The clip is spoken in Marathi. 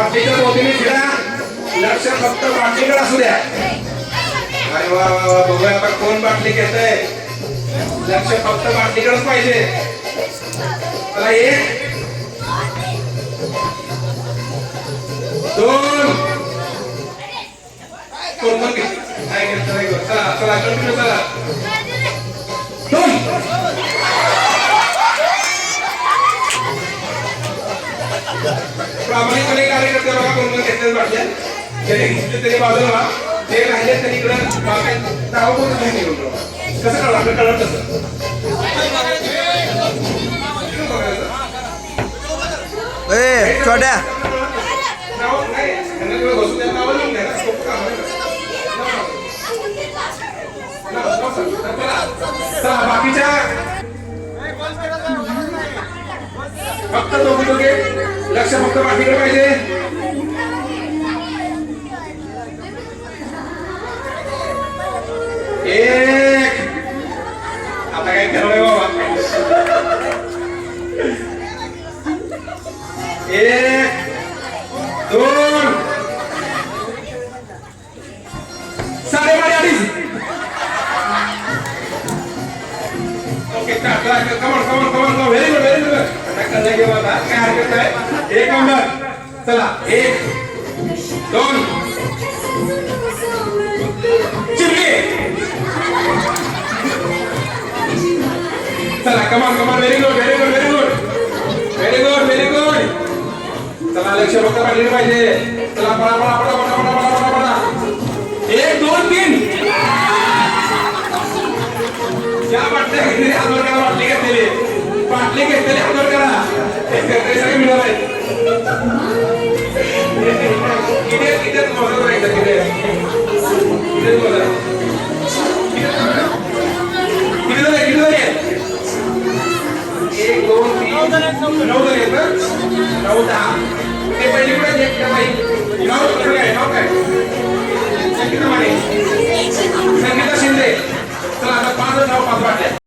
बाटलीच्या भोवतीने फिरा. लक्ष फक्त बाटलीकडे असू द्या. अरे वा वा वा, बघूया आता कोण बाटली घेतय. लक्ष फक्त बाटलीकडेच पाहिजे. चला, 1 2 कोण काय घेतलं. चला चला कंटिन्यू चला. 2 प्रामाणिकपणे कार्य करते बघा. कोण घेतले बाटल्या जरी घेतले तरी बाजूला जे राहिले तरी इकडं नाव कोण नाही निघून कसं कळलं आपलं कळलं कसं. छोट्या नाव नाही त्यांना बसून त्या नावाला लिहून द्या ना. सोपं काम आहे. चला बाकीच्या फक्त दोघे लक्ष फक्त बाकीकडे पाहिजे. एक आता काय ठरवलंय बाबा. 1 2 2:30. Okay come on very good very good. आता कळलं की बाबा काय हरकत नाही. 1 नंबर. चला 1 2 चिरले. चला come on very good very good very good very good very good. चला लक्ष फक्त पाहिजे पाहिजे. चला पळा पळा पळा पळा पळा पळा पळा. 1 2 3. या बाटल्या घेतलेली हातवर करा. बाटली घेतलेली हातवर करा. सगळे मिळाले. किती तुम्हाला राहायचं किती तुम्हाला किती झाले 1 2 3 9 झाले. 9 10 ते पहिली कुठे 9